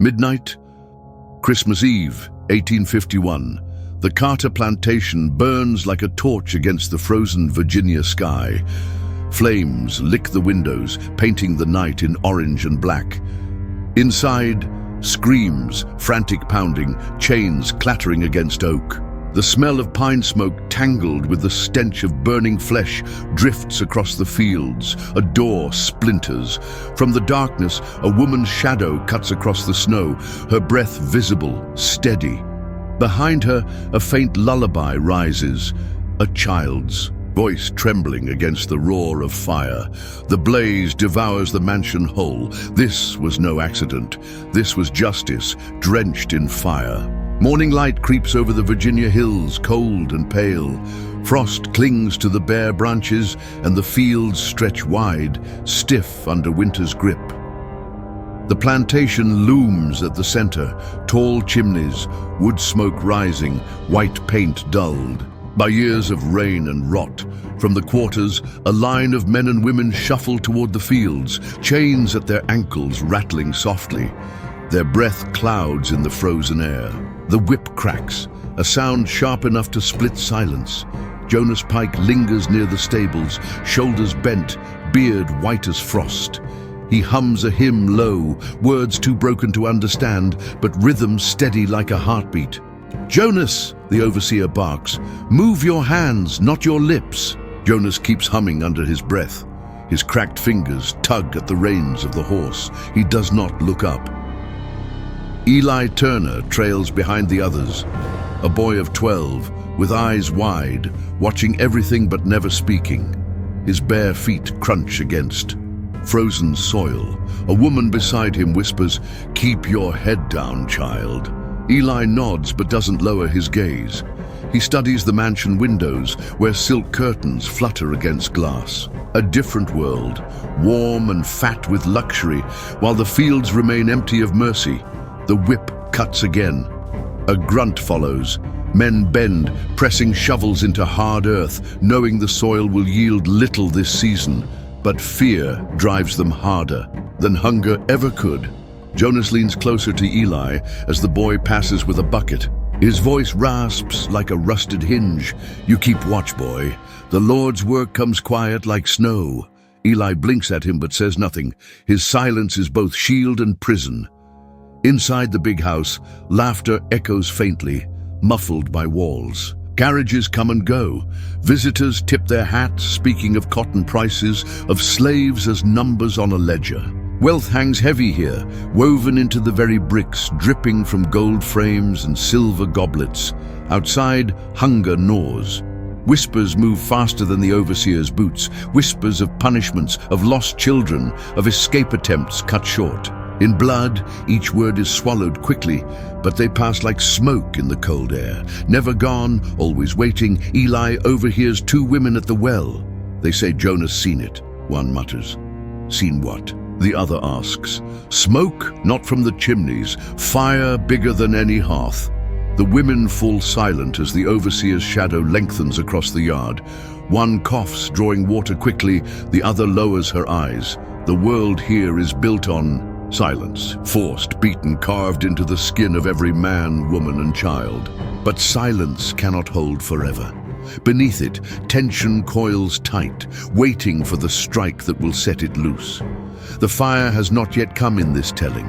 Midnight, Christmas Eve, 1851. The Carter plantation burns like a torch against the frozen Virginia sky. Flames lick the windows, painting the night in orange and black. Inside, screams, frantic pounding, chains clattering against oak. The smell of pine smoke, tangled with the stench of burning flesh, drifts across the fields. A door splinters. From the darkness, a woman's shadow cuts across the snow, her breath visible, steady. Behind her, a faint lullaby rises, a child's, voice trembling against the roar of fire. The blaze devours the mansion whole. This was no accident. This was justice, drenched in fire. Morning light creeps over the Virginia hills, cold and pale. Frost clings to the bare branches, and the fields stretch wide, stiff under winter's grip. The plantation looms at the center, tall chimneys, wood smoke rising, white paint dulled. By years of rain and rot, from the quarters, a line of men and women shuffle toward the fields, chains at their ankles rattling softly. Their breath clouds in the frozen air. The whip cracks, a sound sharp enough to split silence. Jonas Pike lingers near the stables, shoulders bent, beard white as frost. He hums a hymn low, words too broken to understand, but rhythm steady like a heartbeat. "Jonas," the overseer barks, "move your hands, not your lips." Jonas keeps humming under his breath. His cracked fingers tug at the reins of the horse. He does not look up. Eli Turner trails behind the others, a boy of 12, with eyes wide, watching everything but never speaking. His bare feet crunch against frozen soil. A woman beside him whispers, "Keep your head down, child." Eli nods but doesn't lower his gaze. He studies the mansion windows, where silk curtains flutter against glass. A different world, warm and fat with luxury, while the fields remain empty of mercy. The whip cuts again. A grunt follows. Men bend, pressing shovels into hard earth, knowing the soil will yield little this season. But fear drives them harder than hunger ever could. Jonas leans closer to Eli as the boy passes with a bucket. His voice rasps like a rusted hinge. "You keep watch, boy. The Lord's work comes quiet like snow." Eli blinks at him but says nothing. His silence is both shield and prison. Inside the big house, laughter echoes faintly, muffled by walls. Carriages come and go. Visitors tip their hats, speaking of cotton prices, of slaves as numbers on a ledger. Wealth hangs heavy here, woven into the very bricks, dripping from gold frames and silver goblets. Outside, hunger gnaws. Whispers move faster than the overseer's boots, whispers of punishments, of lost children, of escape attempts cut short. In blood, each word is swallowed quickly, but they pass like smoke in the cold air. Never gone, always waiting, Eli overhears two women at the well. They say Jonas seen it, one mutters. "Seen what?" the other asks. "Smoke, not from the chimneys, fire bigger than any hearth." The women fall silent as the overseer's shadow lengthens across the yard. One coughs, drawing water quickly, the other lowers her eyes. The world here is built on silence, forced, beaten, carved into the skin of every man, woman, and child. But silence cannot hold forever. Beneath it, tension coils tight, waiting for the strike that will set it loose. The fire has not yet come in this telling,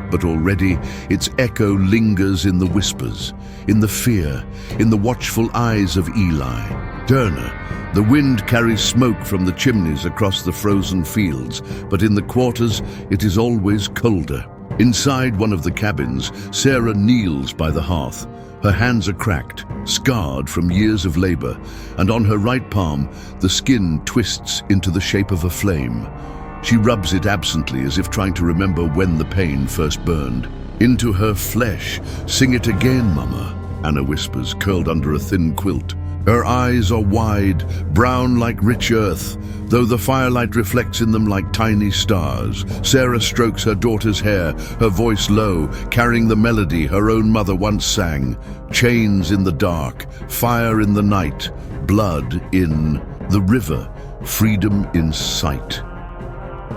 but already its echo lingers in the whispers, in the fear, in the watchful eyes of Eli Turner. The wind carries smoke from the chimneys across the frozen fields, but in the quarters it is always colder. Inside one of the cabins, Sarah kneels by the hearth. Her hands are cracked, scarred from years of labor, and on her right palm, the skin twists into the shape of a flame. She rubs it absently as if trying to remember when the pain first burned. "Into her flesh. Sing it again, Mama," Anna whispers, curled under a thin quilt. Her eyes are wide, brown like rich earth, though the firelight reflects in them like tiny stars. Sarah strokes her daughter's hair, her voice low, carrying the melody her own mother once sang. Chains in the dark, fire in the night, blood in the river, freedom in sight.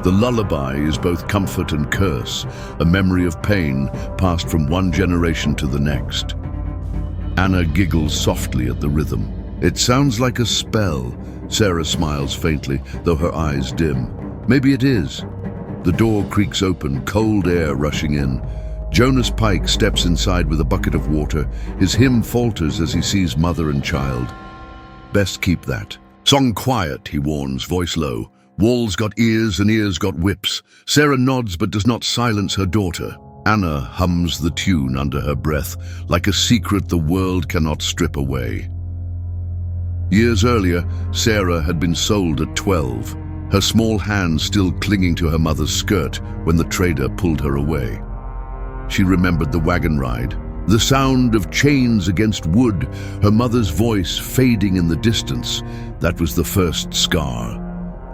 The lullaby is both comfort and curse, a memory of pain passed from one generation to the next. Anna giggles softly at the rhythm. It sounds like a spell. Sarah smiles faintly, though her eyes dim. Maybe it is. The door creaks open, cold air rushing in. Jonas Pike steps inside with a bucket of water. His hymn falters as he sees mother and child. Best keep that. Song quiet, he warns, voice low. Walls got ears and ears got whips. Sarah nods but does not silence her daughter. Anna hums the tune under her breath, like a secret the world cannot strip away. Years earlier, Sarah had been sold at 12, her small hand still clinging to her mother's skirt when the trader pulled her away. She remembered the wagon ride, the sound of chains against wood, her mother's voice fading in the distance. That was the first scar.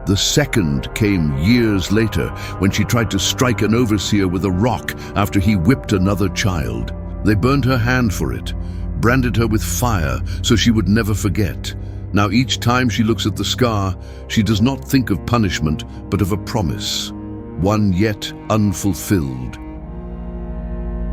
The second came years later when she tried to strike an overseer with a rock after he whipped another child. They burned her hand for it, branded her with fire so she would never forget. Now each time she looks at the scar, she does not think of punishment but of a promise, one yet unfulfilled.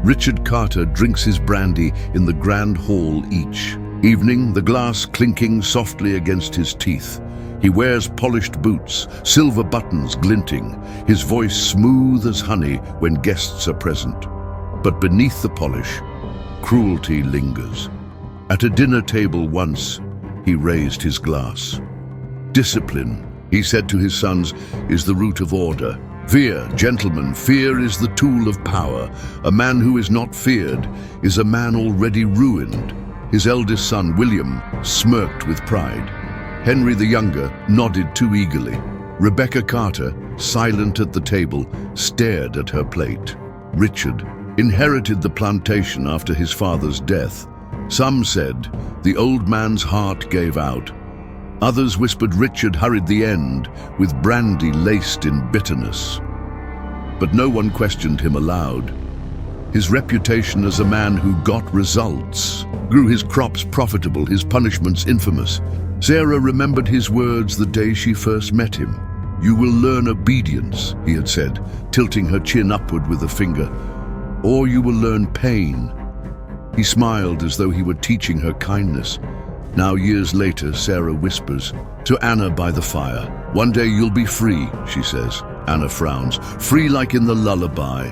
Richard Carter drinks his brandy in the grand hall each evening, the glass clinking softly against his teeth. He wears polished boots, silver buttons glinting, his voice smooth as honey when guests are present. But beneath the polish, cruelty lingers. At a dinner table once, he raised his glass. Discipline, he said to his sons, is the root of order. Fear, gentlemen, fear is the tool of power. A man who is not feared is a man already ruined. His eldest son, William, smirked with pride. Henry the Younger nodded too eagerly. Rebecca Carter, silent at the table, stared at her plate. Richard inherited the plantation after his father's death. Some said the old man's heart gave out. Others whispered Richard hurried the end with brandy laced in bitterness. But no one questioned him aloud. His reputation as a man who got results grew his crops profitable, his punishments infamous. Sarah remembered his words the day she first met him. "You will learn obedience," he had said, tilting her chin upward with a finger. "Or you will learn pain." He smiled as though he were teaching her kindness. Now, years later, Sarah whispers to Anna by the fire. "One day you'll be free," she says. Anna frowns. "Free like in the lullaby."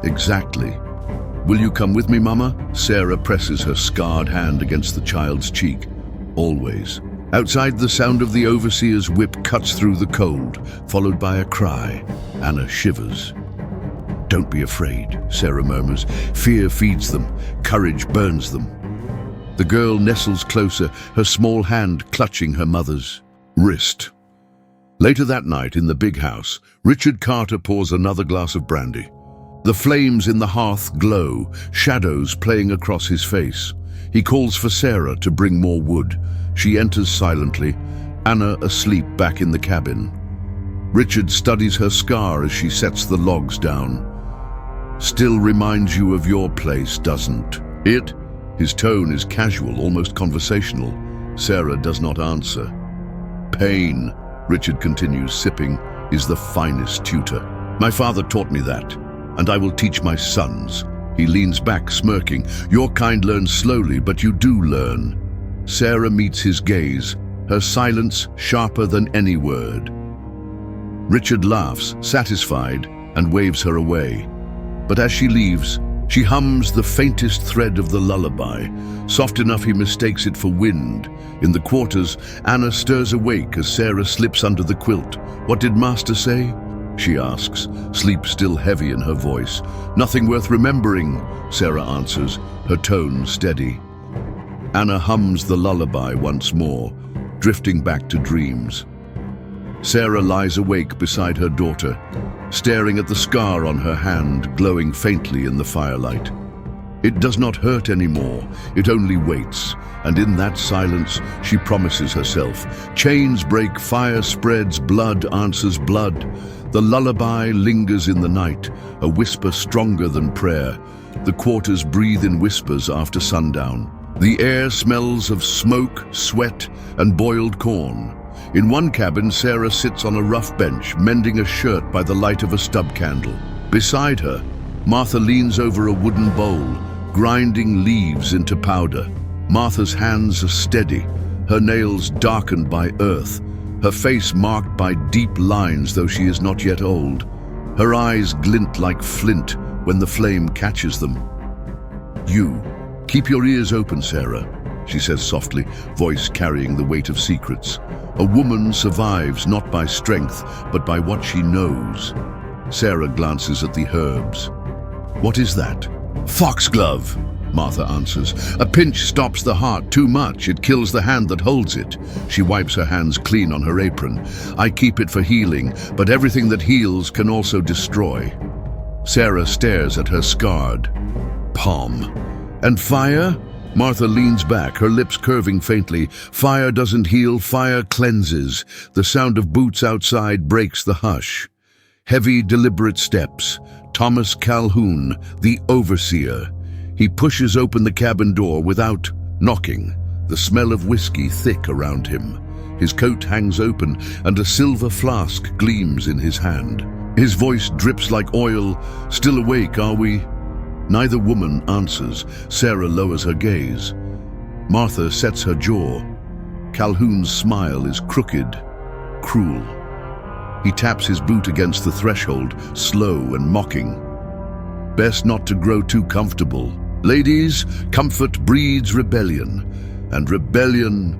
"Exactly." "Will you come with me, Mama?" Sarah presses her scarred hand against the child's cheek. "Always." Outside, the sound of the overseer's whip cuts through the cold, followed by a cry. Anna shivers. "Don't be afraid," Sarah murmurs. "Fear feeds them, courage burns them." The girl nestles closer, her small hand clutching her mother's wrist. Later that night, in the big house, Richard Carter pours another glass of brandy. The flames in the hearth glow, shadows playing across his face. He calls for Sarah to bring more wood. She enters silently, Anna asleep back in the cabin. Richard studies her scar as she sets the logs down. "Still reminds you of your place, doesn't it?" His tone is casual, almost conversational. Sarah does not answer. "Pain," Richard continues, sipping, "is the finest tutor. My father taught me that, and I will teach my sons." He leans back, smirking. "Your kind learns slowly, but you do learn." Sarah meets his gaze, her silence sharper than any word. Richard laughs, satisfied, and waves her away. But as she leaves, she hums the faintest thread of the lullaby, soft enough he mistakes it for wind. In the quarters, Anna stirs awake as Sarah slips under the quilt. "What did Master say?" she asks, sleep still heavy in her voice. "Nothing worth remembering," Sarah answers, her tone steady. Anna hums the lullaby once more, drifting back to dreams. Sarah lies awake beside her daughter, staring at the scar on her hand glowing faintly in the firelight. It does not hurt anymore, it only waits, and in that silence she promises herself. Chains break, fire spreads, blood answers blood. The lullaby lingers in the night, a whisper stronger than prayer. The quarters breathe in whispers after sundown. The air smells of smoke, sweat, and boiled corn. In one cabin, Sarah sits on a rough bench, mending a shirt by the light of a stub candle. Beside her, Martha leans over a wooden bowl, grinding leaves into powder. Martha's hands are steady, her nails darkened by earth, her face marked by deep lines, though she is not yet old. Her eyes glint like flint when the flame catches them. "You, keep your ears open, Sarah," she says softly, voice carrying the weight of secrets. "A woman survives not by strength, but by what she knows." Sarah glances at the herbs. "What is that?" "Foxglove," Martha answers. "A pinch stops the heart too much. It kills the hand that holds it." She wipes her hands clean on her apron. "I keep it for healing, but everything that heals can also destroy." Sarah stares at her scarred palm. "And fire?" Martha leans back, her lips curving faintly. "Fire doesn't heal, fire cleanses." The sound of boots outside breaks the hush. Heavy, deliberate steps. Thomas Calhoun, the overseer. He pushes open the cabin door without knocking, the smell of whiskey thick around him. His coat hangs open and a silver flask gleams in his hand. His voice drips like oil. "Still awake, are we?" Neither woman answers. Sarah lowers her gaze. Martha sets her jaw. Calhoun's smile is crooked, cruel. He taps his boot against the threshold, slow and mocking. "Best not to grow too comfortable. Ladies, comfort breeds rebellion. And rebellion,"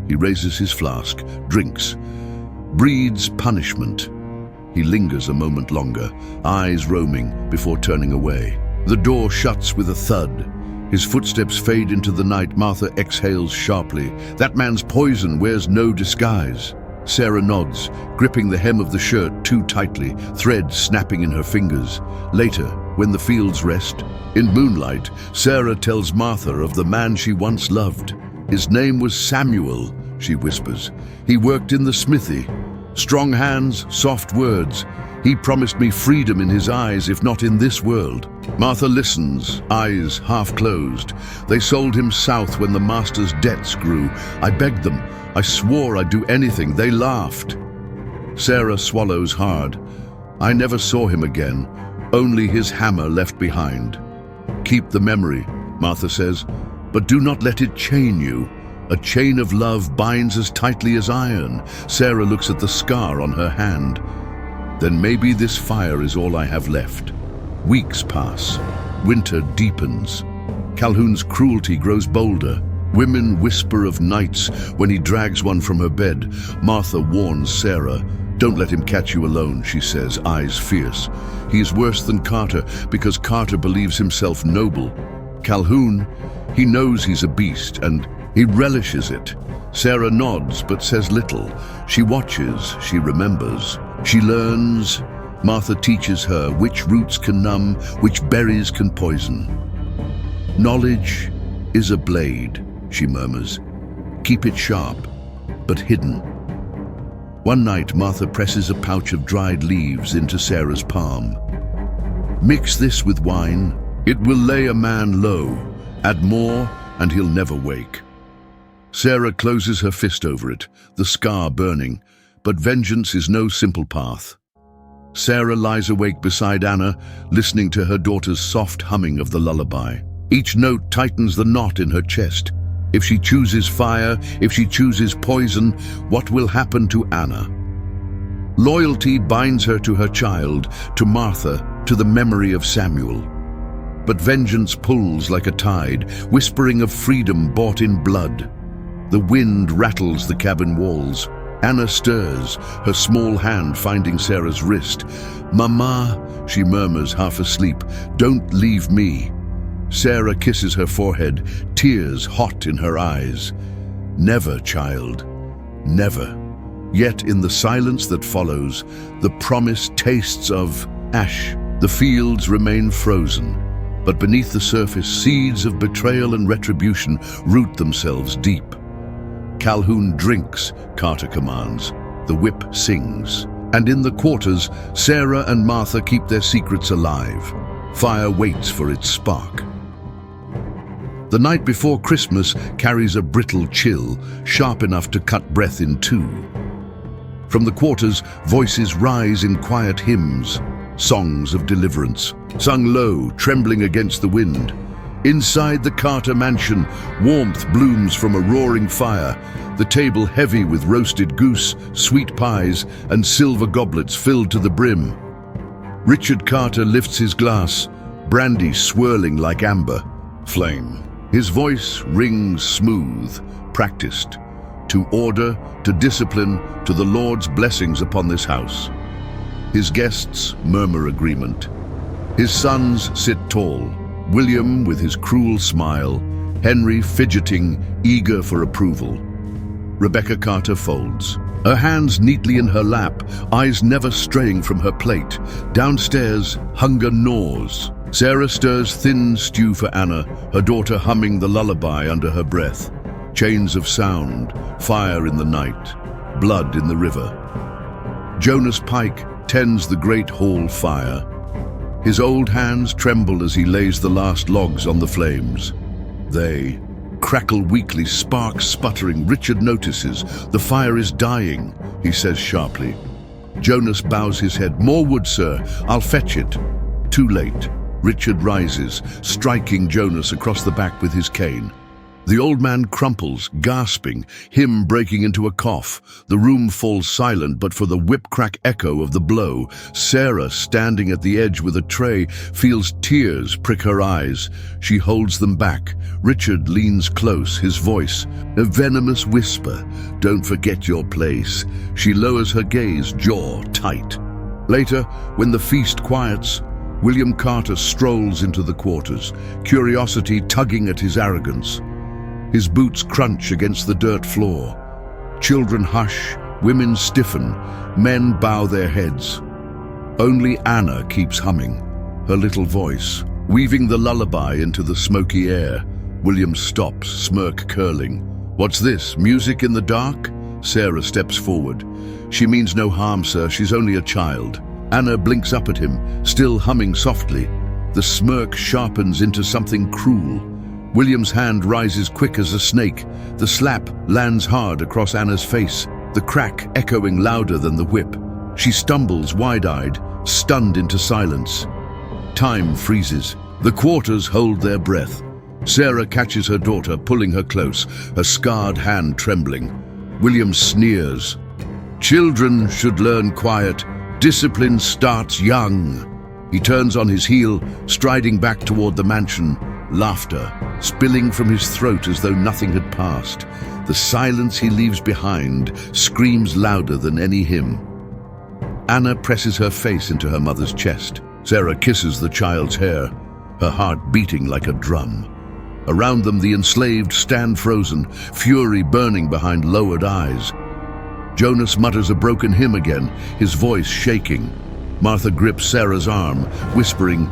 he raises his flask, drinks, "breeds punishment." He lingers a moment longer, eyes roaming before turning away. The door shuts with a thud. His footsteps fade into the night. Martha exhales sharply. "That man's poison wears no disguise." Sarah nods, gripping the hem of the shirt too tightly, thread snapping in her fingers. Later, when the fields rest, in moonlight, Sarah tells Martha of the man she once loved. "His name was Samuel," she whispers. "He worked in the smithy. Strong hands, soft words. He promised me freedom in his eyes, if not in this world." Martha listens, eyes half closed. "They sold him south when the master's debts grew. I begged them. I swore I'd do anything. They laughed." Sarah swallows hard. "I never saw him again. Only his hammer left behind." "Keep the memory," Martha says, "but do not let it chain you. A chain of love binds as tightly as iron." Sarah looks at the scar on her hand. "Then maybe this fire is all I have left." Weeks pass. Winter deepens. Calhoun's cruelty grows bolder. Women whisper of nights when he drags one from her bed. Martha warns Sarah. "Don't let him catch you alone," she says, eyes fierce. "He is worse than Carter because Carter believes himself noble. Calhoun, he knows he's a beast and he relishes it." Sarah nods but says little. She watches, she remembers. She learns. Martha teaches her which roots can numb, which berries can poison. "Knowledge is a blade," she murmurs. "Keep it sharp, but hidden." One night, Martha presses a pouch of dried leaves into Sarah's palm. "Mix this with wine. It will lay a man low. Add more, and he'll never wake." Sarah closes her fist over it, the scar burning, but vengeance is no simple path. Sarah lies awake beside Anna, listening to her daughter's soft humming of the lullaby. Each note tightens the knot in her chest. If she chooses fire, if she chooses poison, what will happen to Anna? Loyalty binds her to her child, to Martha, to the memory of Samuel. But vengeance pulls like a tide, whispering of freedom bought in blood. The wind rattles the cabin walls. Anna stirs, her small hand finding Sarah's wrist. "Mama," she murmurs, half asleep, "don't leave me." Sarah kisses her forehead, tears hot in her eyes. "Never, child, never." Yet in the silence that follows, the promise tastes of ash. The fields remain frozen, but beneath the surface, seeds of betrayal and retribution root themselves deep. Calhoun drinks, Carter commands. The whip sings. And in the quarters, Sarah and Martha keep their secrets alive. Fire waits for its spark. The night before Christmas carries a brittle chill, sharp enough to cut breath in two. From the quarters, voices rise in quiet hymns, songs of deliverance, sung low, trembling against the wind. Inside the Carter mansion, warmth blooms from a roaring fire, the table heavy with roasted goose, sweet pies, and silver goblets filled to the brim. Richard Carter lifts his glass, brandy swirling like amber flame. His voice rings smooth, practiced. To order, to discipline, to the Lord's blessings upon this house. His guests murmur agreement. His sons sit tall, William with his cruel smile, Henry fidgeting, eager for approval. Rebecca Carter folds, her hands neatly in her lap, eyes never straying from her plate. Downstairs, hunger gnaws. Sarah stirs thin stew for Anna, her daughter humming the lullaby under her breath. Chains of sound, fire in the night, blood in the river. Jonas Pike tends the great hall fire. His old hands tremble as he lays the last logs on the flames. They crackle weakly, sparks sputtering. Richard notices. The fire is dying, he says sharply. Jonas bows his head. More wood, sir. I'll fetch it. Too late. Richard rises, striking Jonas across the back with his cane. The old man crumples, gasping, him breaking into a cough. The room falls silent but for the whip-crack echo of the blow. Sarah, standing at the edge with a tray, feels tears prick her eyes. She holds them back. Richard leans close, his voice a venomous whisper. Don't forget your place. She lowers her gaze, jaw tight. Later, when the feast quiets, William Carter strolls into the quarters, curiosity tugging at his arrogance. His boots crunch against the dirt floor. Children hush, women stiffen, men bow their heads. Only Anna keeps humming, her little voice, weaving the lullaby into the smoky air. William stops, smirk curling. What's this, music in the dark? Sarah steps forward. She means no harm, sir, she's only a child. Anna blinks up at him, still humming softly. The smirk sharpens into something cruel. William's hand rises quick as a snake. The slap lands hard across Anna's face, the crack echoing louder than the whip. She stumbles wide-eyed, stunned into silence. Time freezes. The quarters hold their breath. Sarah catches her daughter, pulling her close, her scarred hand trembling. William sneers. Children should learn quiet. Discipline starts young. He turns on his heel, striding back toward the mansion. Laughter spilling from his throat as though nothing had passed. The silence he leaves behind screams louder than any hymn. Anna presses her face into her mother's chest. Sarah kisses the child's hair, her heart beating like a drum. Around them, the enslaved stand frozen, fury burning behind lowered eyes. Jonas mutters a broken hymn again, his voice shaking. Martha grips Sarah's arm, whispering,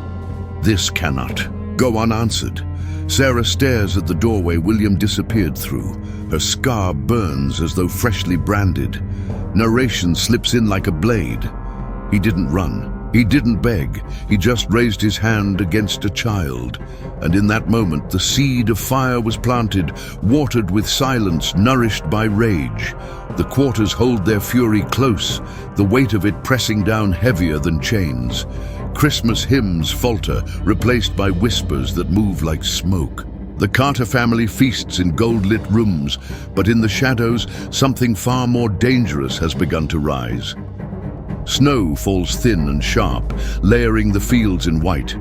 "This cannot go unanswered." Sarah stares at the doorway William disappeared through. Her scar burns as though freshly branded. Narration slips in like a blade. He didn't run. He didn't beg. He just raised his hand against a child. And in that moment, the seed of fire was planted, watered with silence, nourished by rage. The quarters hold their fury close, the weight of it pressing down heavier than chains. Christmas hymns falter, replaced by whispers that move like smoke. The Carter family feasts in gold-lit rooms, but in the shadows, something far more dangerous has begun to rise. Snow falls thin and sharp, layering the fields in white.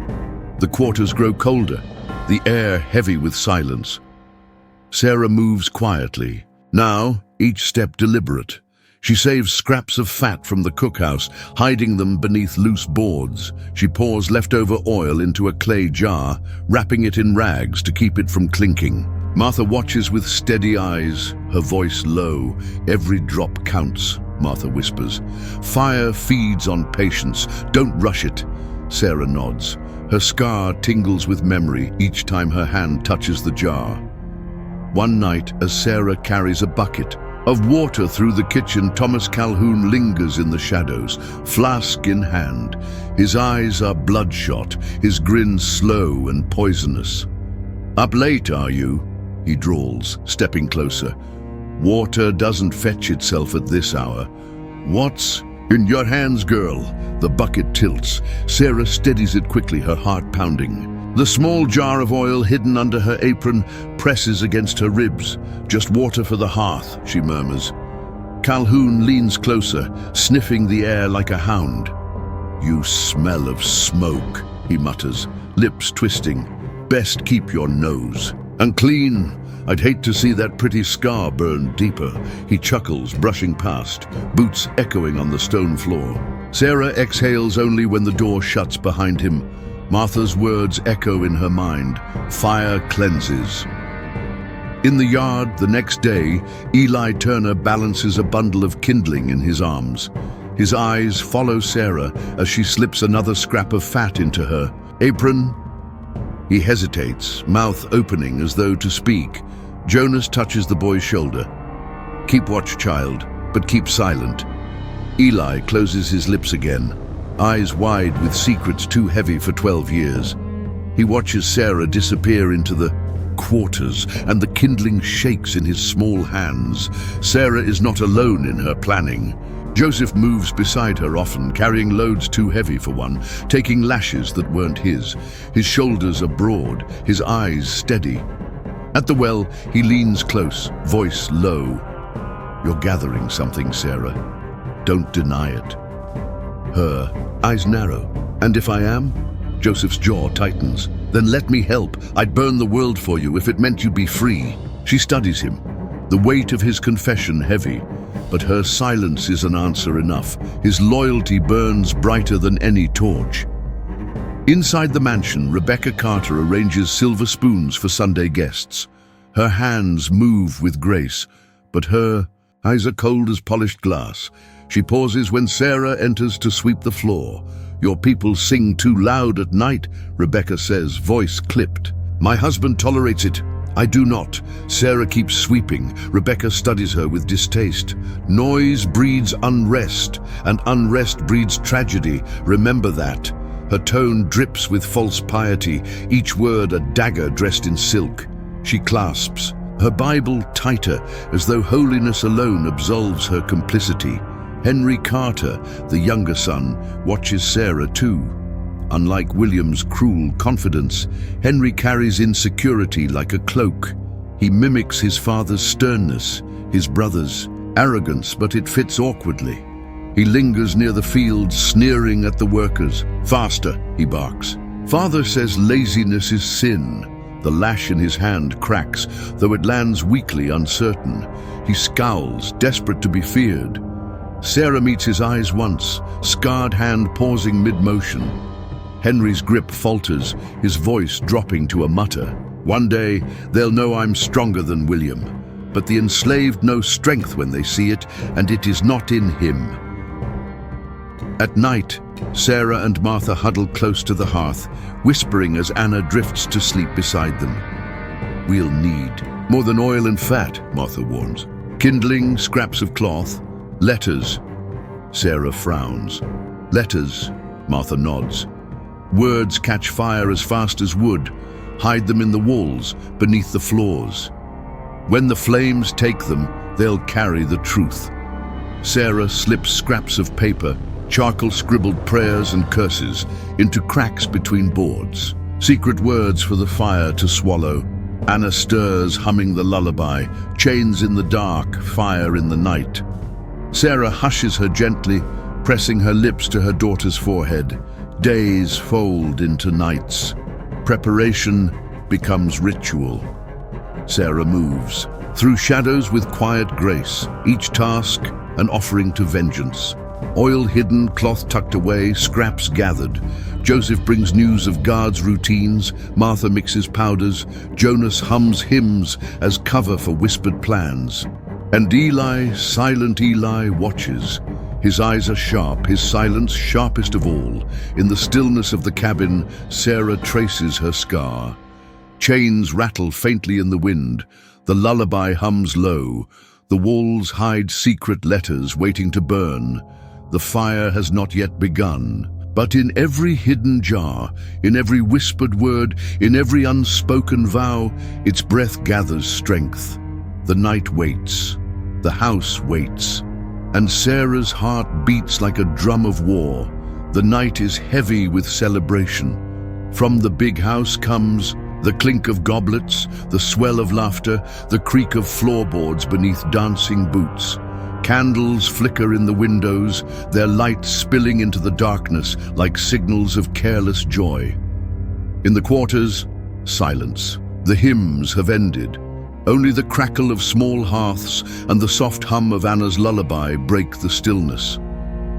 The quarters grow colder, the air heavy with silence. Sarah moves quietly, now each step deliberate. She saves scraps of fat from the cookhouse, hiding them beneath loose boards. She pours leftover oil into a clay jar, wrapping it in rags to keep it from clinking. Martha watches with steady eyes, her voice low. Every drop counts, Martha whispers. Fire feeds on patience. Don't rush it. Sarah nods. Her scar tingles with memory each time her hand touches the jar. One night, as Sarah carries a bucket of water through the kitchen, Thomas Calhoun lingers in the shadows, flask in hand. His eyes are bloodshot, his grin slow and poisonous. "Up late, are you?" he drawls, stepping closer. "Water doesn't fetch itself at this hour." What's in your hands, girl? The bucket tilts. Sarah steadies it quickly, her heart pounding. The small jar of oil hidden under her apron presses against her ribs. Just water for the hearth, she murmurs. Calhoun leans closer, sniffing the air like a hound. You smell of smoke, he mutters, lips twisting. Best keep your nose. And clean. I'd hate to see that pretty scar burn deeper. He chuckles, brushing past, boots echoing on the stone floor. Sarah exhales only when the door shuts behind him. Martha's words echo in her mind. Fire cleanses. In the yard the next day, Eli Turner balances a bundle of kindling in his arms. His eyes follow Sarah as she slips another scrap of fat into her apron. He hesitates, mouth opening as though to speak. Jonas touches the boy's shoulder. Keep watch, child, but keep silent. Eli closes his lips again, eyes wide with secrets too heavy for 12 years. He watches Sarah disappear into the quarters, and the kindling shakes in his small hands. Sarah is not alone in her planning. Joseph moves beside her often, carrying loads too heavy for one, taking lashes that weren't his. His shoulders are broad, his eyes steady. At the well, he leans close, voice low. You're gathering something, Sarah. Don't deny it. Her eyes narrow. And if I am? Joseph's jaw tightens. Then let me help. I'd burn the world for you if it meant you'd be free. She studies him, the weight of his confession heavy. But her silence is an answer enough. His loyalty burns brighter than any torch. Inside the mansion, Rebecca Carter arranges silver spoons for Sunday guests. Her hands move with grace, but her eyes are cold as polished glass. She pauses when Sarah enters to sweep the floor. Your people sing too loud at night, Rebecca says, voice clipped. My husband tolerates it. I do not. Sarah keeps sweeping. Rebecca studies her with distaste. Noise breeds unrest, and unrest breeds tragedy. Remember that. Her tone drips with false piety, each word a dagger dressed in silk. She clasps, her Bible tighter, as though holiness alone absolves her complicity. Henry Carter, the younger son, watches Sarah too. Unlike William's cruel confidence, Henry carries insecurity like a cloak. He mimics his father's sternness, his brother's arrogance, but it fits awkwardly. He lingers near the field, sneering at the workers. Faster, he barks. Father says laziness is sin. The lash in his hand cracks, though it lands weakly, uncertain. He scowls, desperate to be feared. Sarah meets his eyes once, scarred hand pausing mid-motion. Henry's grip falters, his voice dropping to a mutter. One day, they'll know I'm stronger than William. But the enslaved know strength when they see it, and it is not in him. At night, Sarah and Martha huddle close to the hearth, whispering as Anna drifts to sleep beside them. We'll need more than oil and fat, Martha warns. Kindling, scraps of cloth, letters. Sarah frowns. Letters, Martha nods. Words catch fire as fast as wood, hide them in the walls, beneath the floors. When the flames take them, they'll carry the truth. Sarah slips scraps of paper, charcoal-scribbled prayers and curses, into cracks between boards. Secret words for the fire to swallow. Anna stirs, humming the lullaby, chains in the dark, fire in the night. Sarah hushes her gently, pressing her lips to her daughter's forehead. Days fold into nights. Preparation becomes ritual. Sarah moves, through shadows with quiet grace, each task an offering to vengeance. Oil hidden, cloth tucked away, scraps gathered. Joseph brings news of guards' routines, Martha mixes powders, Jonas hums hymns as cover for whispered plans. And Eli, silent Eli, watches. His eyes are sharp, his silence sharpest of all. In the stillness of the cabin, Sarah traces her scar. Chains rattle faintly in the wind. The lullaby hums low. The walls hide secret letters waiting to burn. The fire has not yet begun. But in every hidden jar, in every whispered word, in every unspoken vow, its breath gathers strength. The night waits. The house waits. and Sarah's heart beats like a drum of war. The night is heavy with celebration. From the big house comes the clink of goblets, the swell of laughter, the creak of floorboards beneath dancing boots. Candles flicker in the windows, their light spilling into the darkness like signals of careless joy. In the quarters, silence. The hymns have ended. Only the crackle of small hearths and the soft hum of Anna's lullaby break the stillness.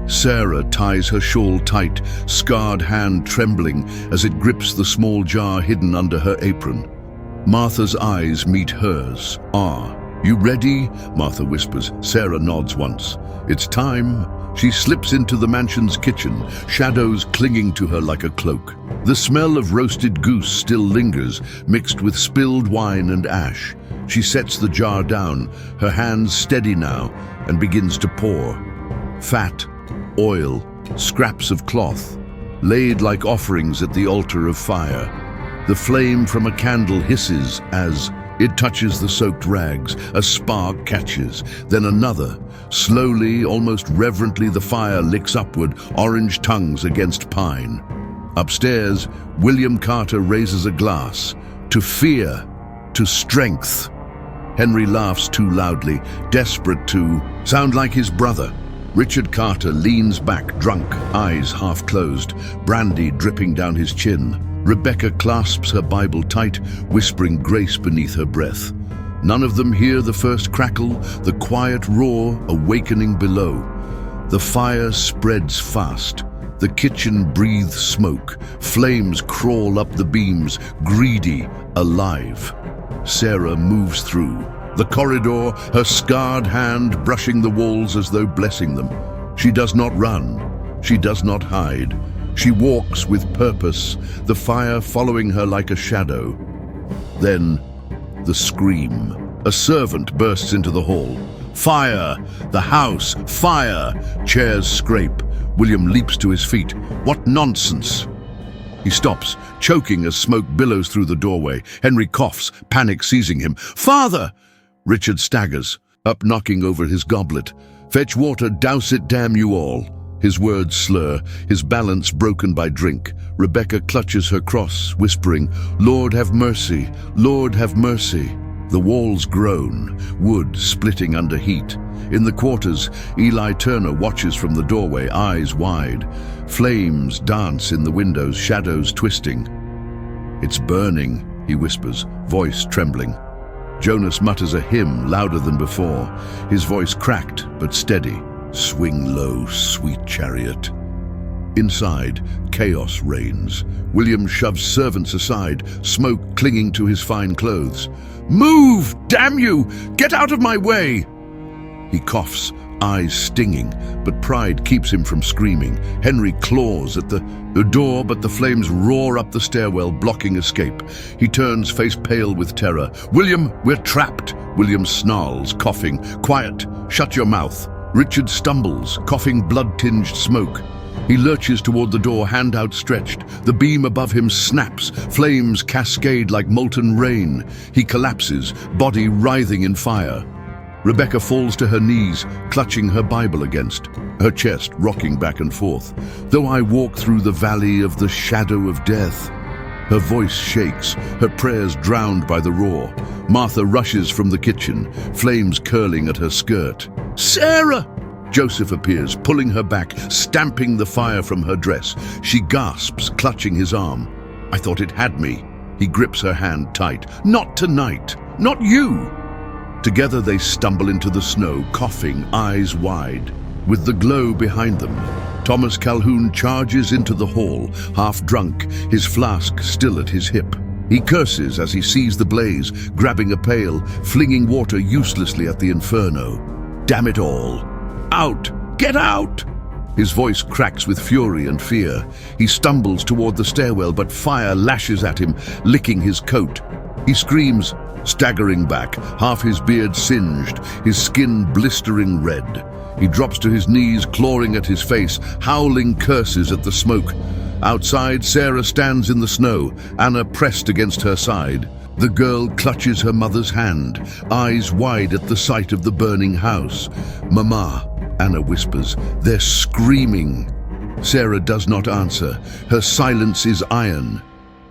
Sarah ties her shawl tight, scarred hand trembling as it grips the small jar hidden under her apron. Martha's eyes meet hers. "Ah, you ready?" Martha whispers. Sarah nods once. "It's time." She slips into the mansion's kitchen, shadows clinging to her like a cloak. The smell of roasted goose still lingers, mixed with spilled wine and ash. She sets the jar down, her hands steady now, and begins to pour. Fat, oil, scraps of cloth, laid like offerings at the altar of fire. The flame from a candle hisses as it touches the soaked rags. A spark catches, then another. Slowly, almost reverently, the fire licks upward, orange tongues against pine. Upstairs, William Carter raises a glass. To fear, to strength. Henry laughs too loudly, desperate to sound like his brother. Richard Carter leans back, drunk, eyes half closed, brandy dripping down his chin. Rebecca clasps her Bible tight, whispering grace beneath her breath. None of them hear the first crackle, the quiet roar awakening below. The fire spreads fast. The kitchen breathes smoke. Flames crawl up the beams, greedy, alive. Sarah moves through. The corridor, her scarred hand brushing the walls as though blessing them. She does not run. She does not hide. She walks with purpose, the fire following her like a shadow. Then, the scream. A servant bursts into the hall. "Fire! The house! Fire!" Chairs scrape. William leaps to his feet. "What nonsense!" He stops, choking as smoke billows through the doorway. Henry coughs, panic seizing him. "Father!" Richard staggers, up knocking over his goblet. "Fetch water, douse it, damn you all." His words slur, his balance broken by drink. Rebecca clutches her cross, whispering, "Lord have mercy, Lord have mercy." The walls groan, wood splitting under heat. In the quarters, Eli Turner watches from the doorway, eyes wide. Flames dance in the windows, shadows twisting. "It's burning," he whispers, voice trembling. Jonas mutters a hymn louder than before, his voice cracked but steady. "Swing low, sweet chariot." Inside, chaos reigns. William shoves servants aside, smoke clinging to his fine clothes. "Move, damn you! Get out of my way!" He coughs, eyes stinging, but pride keeps him from screaming. Henry claws at the door, but the flames roar up the stairwell, blocking escape. He turns, face pale with terror. "William, we're trapped!" William snarls, coughing. "Quiet! Shut your mouth!" Richard stumbles, coughing blood-tinged smoke. He lurches toward the door, hand outstretched. The beam above him snaps, flames cascade like molten rain. He collapses, body writhing in fire. Rebecca falls to her knees, clutching her Bible against, her chest rocking back and forth. "Though I walk through the valley of the shadow of death." Her voice shakes, her prayers drowned by the roar. Martha rushes from the kitchen, flames curling at her skirt. "Sarah!" Joseph appears, pulling her back, stamping the fire from her dress. She gasps, clutching his arm. "I thought it had me." He grips her hand tight. "Not tonight. Not you." Together they stumble into the snow, coughing, eyes wide. With the glow behind them, Thomas Calhoun charges into the hall, half drunk, his flask still at his hip. He curses as he sees the blaze, grabbing a pail, flinging water uselessly at the inferno. "Damn it all! Out! Get out!" His voice cracks with fury and fear. He stumbles toward the stairwell, but fire lashes at him, licking his coat. He screams, staggering back, half his beard singed, his skin blistering red. He drops to his knees, clawing at his face, howling curses at the smoke. Outside, Sarah stands in the snow, Anna pressed against her side. The girl clutches her mother's hand, eyes wide at the sight of the burning house. "Mama, Anna whispers, "They're screaming." Sarah does not answer. Her silence is iron.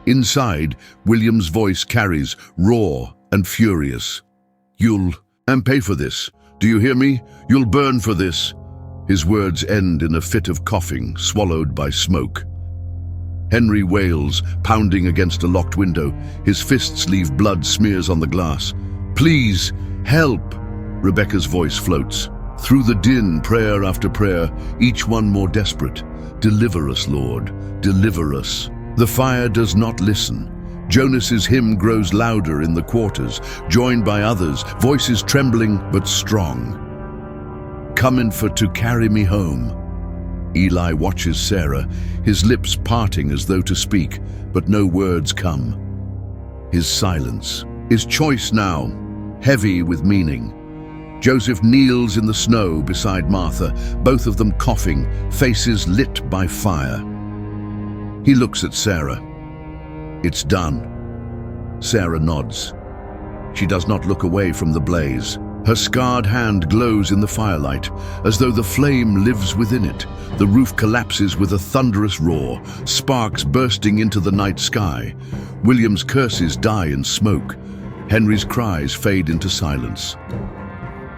Inside, William's voice carries, raw and furious. "You'll pay for this. Do you hear me? You'll burn for this." His words end in a fit of coughing, swallowed by smoke. Henry wails, pounding against a locked window. His fists leave blood smears on the glass. "Please, help!" Rebecca's voice floats. Through the din, prayer after prayer, each one more desperate. "Deliver us, Lord, deliver us." The fire does not listen. Jonas's hymn grows louder in the quarters, joined by others, voices trembling but strong. "Comin' for to carry me home." Eli watches Sarah, his lips parting as though to speak, but no words come. His silence, his choice now, heavy with meaning. Joseph kneels in the snow beside Martha, both of them coughing, faces lit by fire. He looks at Sarah. "It's done." Sarah nods. She does not look away from the blaze. Her scarred hand glows in the firelight, as though the flame lives within it. The roof collapses with a thunderous roar, sparks bursting into the night sky. William's curses die in smoke. Henry's cries fade into silence.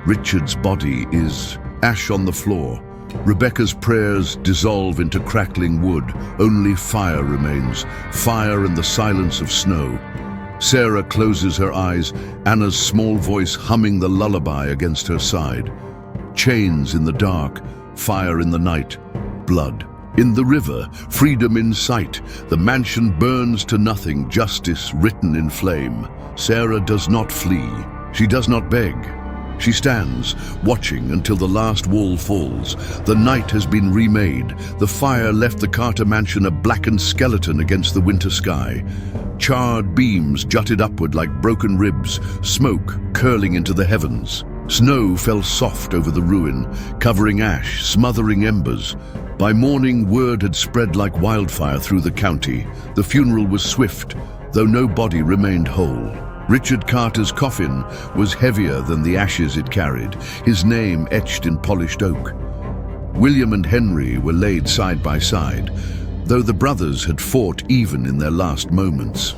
Richard's body is ash on the floor. Rebecca's prayers dissolve into crackling wood. Only fire remains, fire and the silence of snow. Sarah closes her eyes, Anna's small voice humming the lullaby against her side. Chains in the dark, fire in the night, blood. In the river, freedom in sight. The mansion burns to nothing, justice written in flame. Sarah does not flee. She does not beg. She stands, watching until the last wall falls. The night has been remade. The fire left the Carter mansion a blackened skeleton against the winter sky. Charred beams jutted upward like broken ribs, smoke curling into the heavens. Snow fell soft over the ruin, covering ash, smothering embers. By morning, word had spread like wildfire through the county. The funeral was swift, though no body remained whole. Richard Carter's coffin was heavier than the ashes it carried, his name etched in polished oak. William and Henry were laid side by side, though the brothers had fought even in their last moments.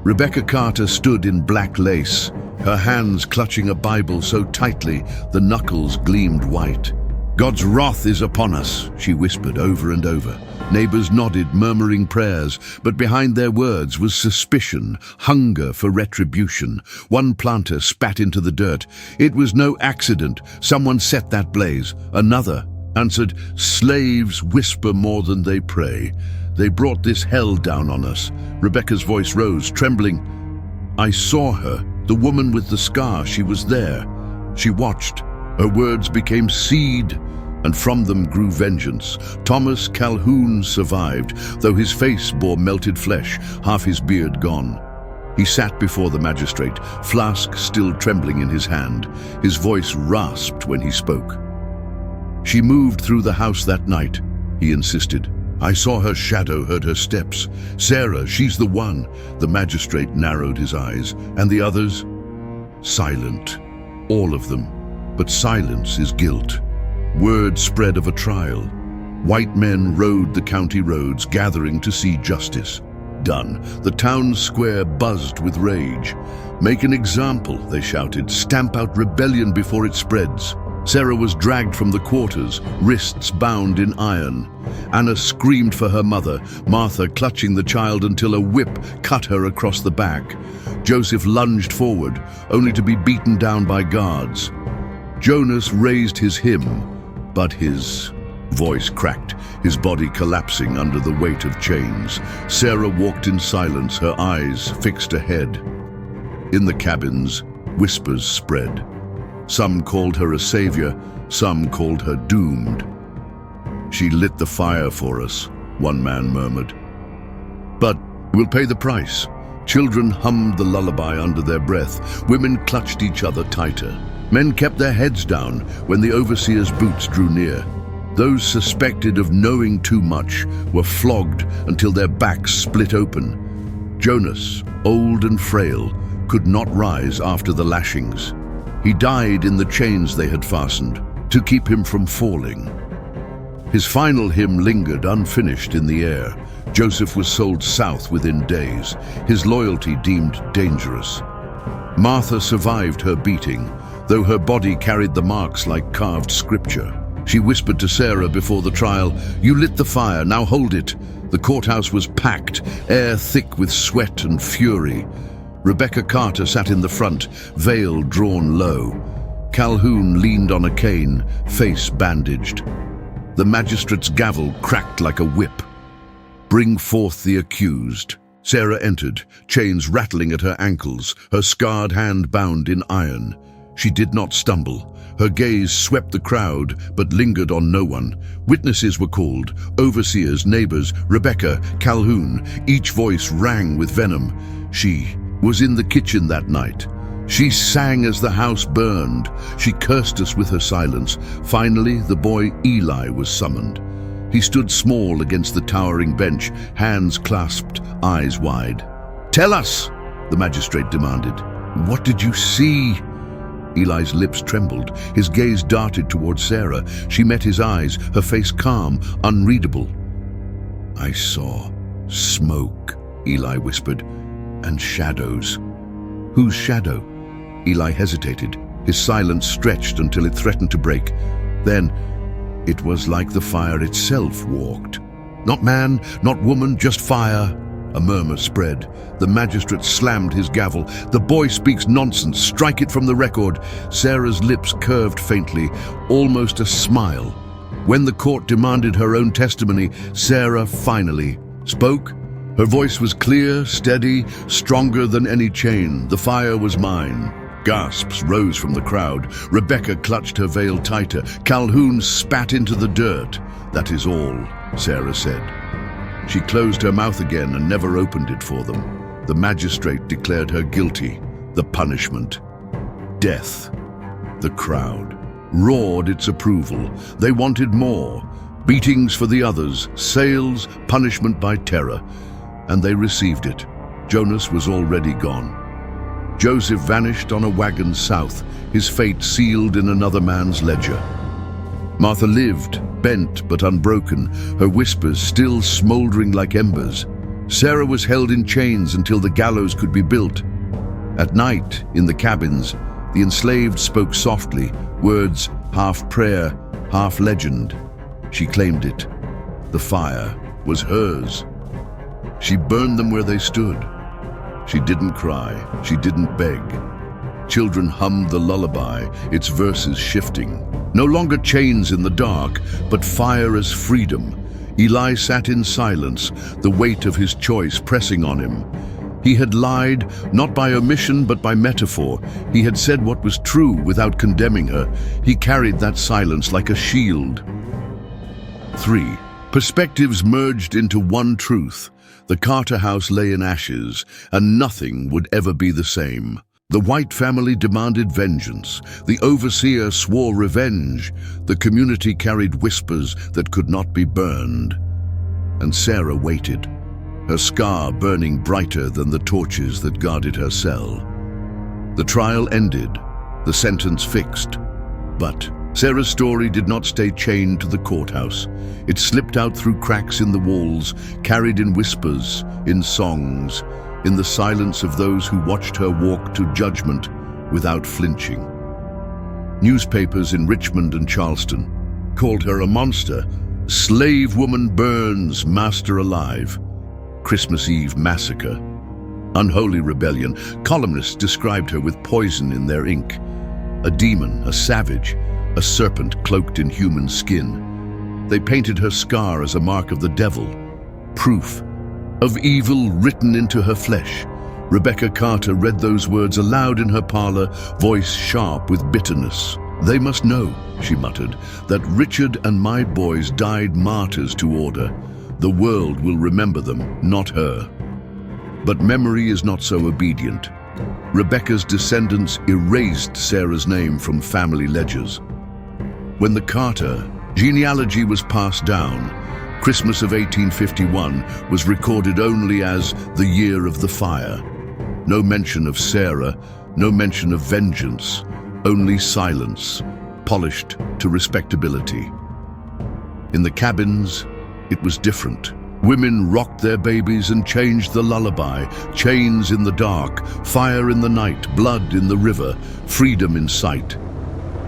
Rebecca Carter stood in black lace, her hands clutching a Bible so tightly the knuckles gleamed white. "God's wrath is upon us," she whispered over and over. Neighbors nodded, murmuring prayers, but behind their words was suspicion, hunger for retribution. One planter spat into the dirt. "It was no accident. Someone set that blaze." Another answered, "Slaves whisper more than they pray. They brought this hell down on us." Rebecca's voice rose, trembling. "I saw her, the woman with the scar. She was there." She watched. Her words became seed, and from them grew vengeance. Thomas Calhoun survived, though his face bore melted flesh, half his beard gone. He sat before the magistrate, flask still trembling in his hand. His voice rasped when he spoke. "She moved through the house that night," he insisted. "I saw her shadow, heard her steps. Sarah, she's the one." The magistrate narrowed his eyes. "And the others?" "Silent. All of them. But silence is guilt." Word spread of a trial. White men rode the county roads, gathering to see justice done. The town square buzzed with rage. "Make an example," they shouted. "Stamp out rebellion before it spreads." Sarah was dragged from the quarters, wrists bound in iron. Anna screamed for her mother, Martha clutching the child until a whip cut her across the back. Joseph lunged forward, only to be beaten down by guards. Jonas raised his hymn, but his voice cracked, his body collapsing under the weight of chains. Sarah walked in silence, her eyes fixed ahead. In the cabins, whispers spread. Some called her a savior, some called her doomed. "She lit the fire for us," one man murmured. "But we'll pay the price." Children hummed the lullaby under their breath. Women clutched each other tighter. Men kept their heads down when the overseer's boots drew near. Those suspected of knowing too much were flogged until their backs split open. Jonas, old and frail, could not rise after the lashings. He died in the chains they had fastened. to keep him from falling. His final hymn lingered unfinished in the air. Joseph was sold south within days, his loyalty deemed dangerous. Martha survived her beating, though her body carried the marks like carved scripture. She whispered to Sarah before the trial, "You lit the fire, now hold it." The courthouse was packed, air thick with sweat and fury. Rebecca Carter sat in the front, veil drawn low. Calhoun leaned on a cane, face bandaged. The magistrate's gavel cracked like a whip. "Bring forth the accused." Sarah entered, chains rattling at her ankles, her scarred hand bound in iron. She did not stumble. Her gaze swept the crowd, but lingered on no one. Witnesses were called, overseers, neighbors, Rebecca, Calhoun. Each voice rang with venom. She was in the kitchen that night. She sang as the house burned. She cursed us with her silence. Finally, the boy Eli was summoned. He stood small against the towering bench, hands clasped, eyes wide. "Tell us," the magistrate demanded. "What did you see?" Eli's lips trembled. His gaze darted toward Sarah. She met his eyes, her face calm, unreadable. "I saw smoke," Eli whispered, "and shadows." "Whose shadow?" Eli hesitated. His silence stretched until it threatened to break. Then, it was like the fire itself walked. "Not man, not woman, just fire." A murmur spread. The magistrate slammed his gavel. "The boy speaks nonsense. Strike it from the record." Sarah's lips curved faintly, almost a smile. When the court demanded her own testimony, Sarah finally spoke. Her voice was clear, steady, stronger than any chain. "The fire was mine." Gasps rose from the crowd. Rebecca clutched her veil tighter. Calhoun spat into the dirt. "That is all," Sarah said. She closed her mouth again and never opened it for them. The magistrate declared her guilty. The punishment: death. The crowd roared its approval. They wanted more. Beatings for the others, sales, punishment by terror. And they received it. Jonas was already gone. Joseph vanished on a wagon south, his fate sealed in another man's ledger. Martha lived, bent but unbroken, her whispers still smoldering like embers. Sarah was held in chains until the gallows could be built. At night, in the cabins, the enslaved spoke softly, words half prayer, half legend. She claimed it. The fire was hers. She burned them where they stood. She didn't cry, she didn't beg. Children hummed the lullaby, its verses shifting. No longer chains in the dark, but fire as freedom. Eli sat in silence, the weight of his choice pressing on him. He had lied, not by omission but by metaphor. He had said what was true without condemning her. He carried that silence like a shield. 3. Perspectives merged into one truth. The Carter house lay in ashes, and nothing would ever be the same. The White family demanded vengeance. The overseer swore revenge. The community carried whispers that could not be burned. And Sarah waited, her scar burning brighter than the torches that guarded her cell. The trial ended, the sentence fixed. But Sarah's story did not stay chained to the courthouse. It slipped out through cracks in the walls, carried in whispers, in songs, in the silence of those who watched her walk to judgment without flinching. Newspapers in Richmond and Charleston called her a monster. "Slave woman burns, master alive." Christmas Eve massacre. Unholy rebellion. Columnists described her with poison in their ink. A demon, a savage, a serpent cloaked in human skin. They painted her scar as a mark of the devil, proof of evil written into her flesh. Rebecca Carter read those words aloud in her parlor, voice sharp with bitterness. "They must know," she muttered, "that Richard and my boys died martyrs to order. The world will remember them, not her." But memory is not so obedient. Rebecca's descendants erased Sarah's name from family ledgers. When the Carter genealogy was passed down, Christmas of 1851 was recorded only as the year of the fire. No mention of Sarah, no mention of vengeance, only silence, polished to respectability. In the cabins, it was different. Women rocked their babies and changed the lullaby. Chains in the dark, fire in the night, blood in the river, freedom in sight.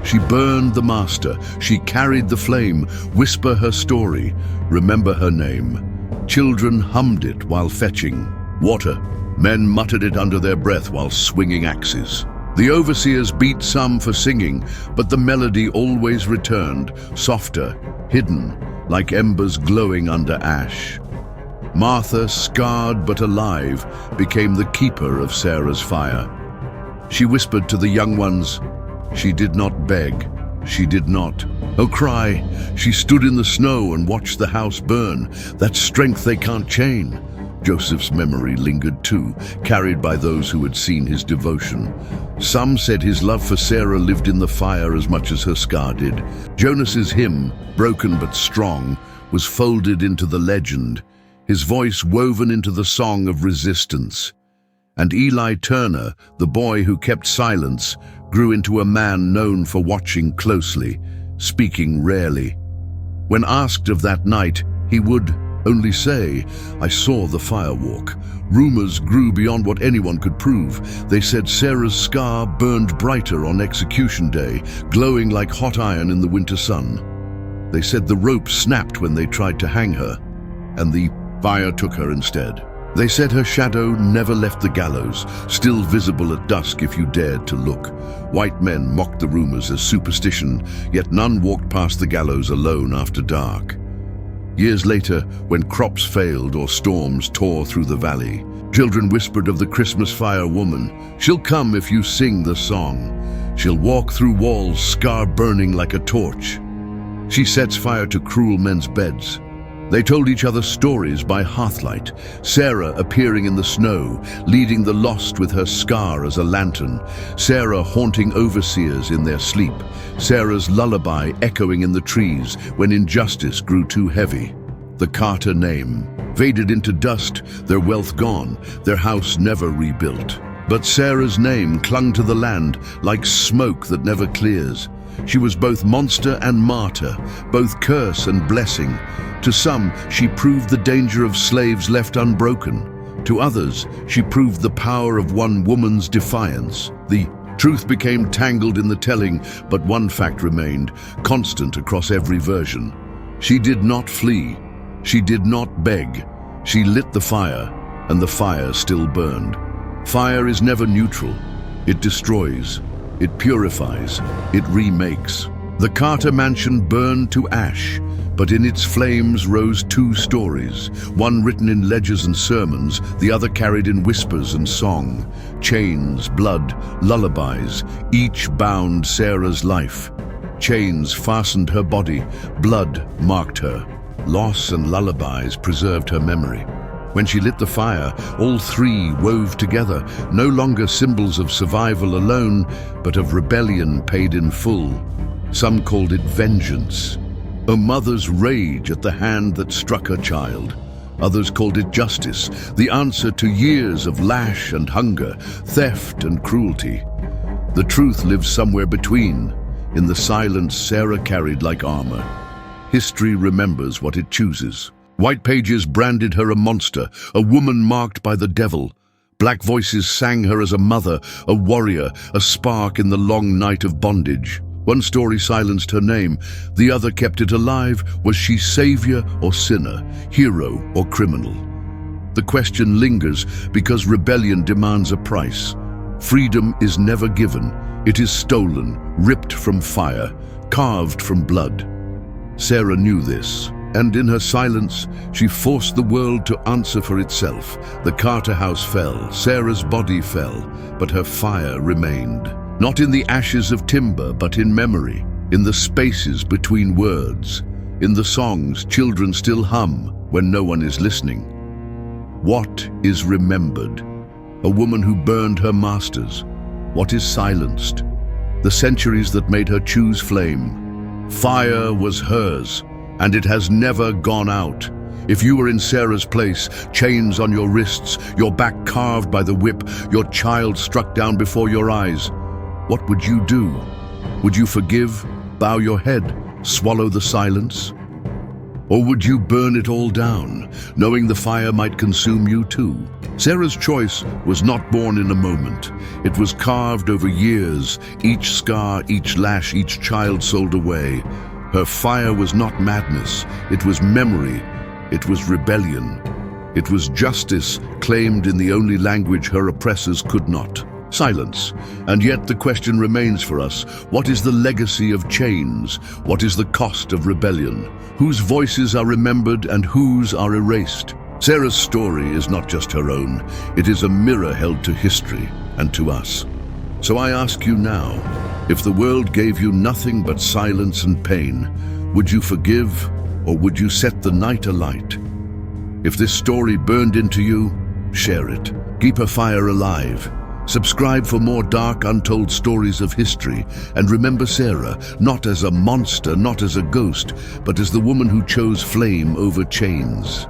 She burned the master, she carried the flame. Whisper her story, remember her name. Children hummed it while fetching water. Men muttered it under their breath while swinging axes. The overseers beat some for singing, but the melody always returned, softer, hidden, like embers glowing under ash. Martha, scarred but alive, became the keeper of Sarah's fire. She whispered to the young ones, she did not beg, she did not. Oh, cry, she stood in the snow and watched the house burn. That strength they can't chain. Joseph's memory lingered too, carried by those who had seen his devotion. Some said his love for Sarah lived in the fire as much as her scar did. Jonas's hymn, broken but strong, was folded into the legend, his voice woven into the song of resistance. And Eli Turner, the boy who kept silence, grew into a man known for watching closely, speaking rarely. When asked of that night, he would only say, I saw the firewalk. Rumors grew beyond what anyone could prove. They said Sarah's scar burned brighter on execution day, glowing like hot iron in the winter sun. They said the rope snapped when they tried to hang her, and the fire took her instead. They said her shadow never left the gallows, still visible at dusk if you dared to look. White men mocked the rumors as superstition, yet none walked past the gallows alone after dark. Years later, when crops failed or storms tore through the valley, children whispered of the Christmas fire woman. She'll come if you sing the song. She'll walk through walls, scar burning like a torch. She sets fire to cruel men's beds. They told each other stories by hearthlight, Sarah appearing in the snow, leading the lost with her scar as a lantern, Sarah haunting overseers in their sleep, Sarah's lullaby echoing in the trees when injustice grew too heavy. The Carter name faded into dust, their wealth gone, their house never rebuilt. But Sarah's name clung to the land like smoke that never clears. She was both monster and martyr, both curse and blessing. To some, she proved the danger of slaves left unbroken. To others, she proved the power of one woman's defiance. The truth became tangled in the telling, but one fact remained, constant across every version. She did not flee. She did not beg. She lit the fire, and the fire still burned. Fire is never neutral. It destroys. It purifies. It remakes. The Carter mansion burned to ash, but in its flames rose two stories, one written in ledgers and sermons, the other carried in whispers and song. Chains, blood, lullabies, each bound Sarah's life. Chains fastened her body, blood marked her. Loss and lullabies preserved her memory. When she lit the fire, all three wove together, no longer symbols of survival alone, but of rebellion paid in full. Some called it vengeance, a mother's rage at the hand that struck her child. Others called it justice, the answer to years of lash and hunger, theft and cruelty. The truth lives somewhere between, in the silence Sarah carried like armor. History remembers what it chooses. White pages branded her a monster, a woman marked by the devil. Black voices sang her as a mother, a warrior, a spark in the long night of bondage. One story silenced her name, the other kept it alive. Was she savior or sinner, hero or criminal? The question lingers because rebellion demands a price. Freedom is never given. It is stolen, ripped from fire, carved from blood. Sarah knew this, and in her silence, she forced the world to answer for itself. The Carter house fell, Sarah's body fell, but her fire remained. Not in the ashes of timber, but in memory, in the spaces between words, in the songs children still hum when no one is listening. What is remembered? A woman who burned her masters. What is silenced? The centuries that made her choose flame. Fire was hers, and it has never gone out. If you were in Sarah's place, chains on your wrists, your back carved by the whip, your child struck down before your eyes, what would you do? Would you forgive? bow your head, swallow the silence? Or would you burn it all down, knowing the fire might consume you too? Sarah's choice was not born in a moment. It was carved over years, each scar, each lash, each child sold away. Her fire was not madness, it was memory, it was rebellion. It was justice claimed in the only language her oppressors could not. Silence. And yet the question remains for us, what is the legacy of chains? What is the cost of rebellion? Whose voices are remembered and whose are erased? Sarah's story is not just her own, it is a mirror held to history and to us. So I ask you now, if the world gave you nothing but silence and pain, would you forgive or would you set the night alight? If this story burned into you, share it. Keep her fire alive. Subscribe for more dark, untold stories of history. And remember Sarah, not as a monster, not as a ghost, but as the woman who chose flame over chains.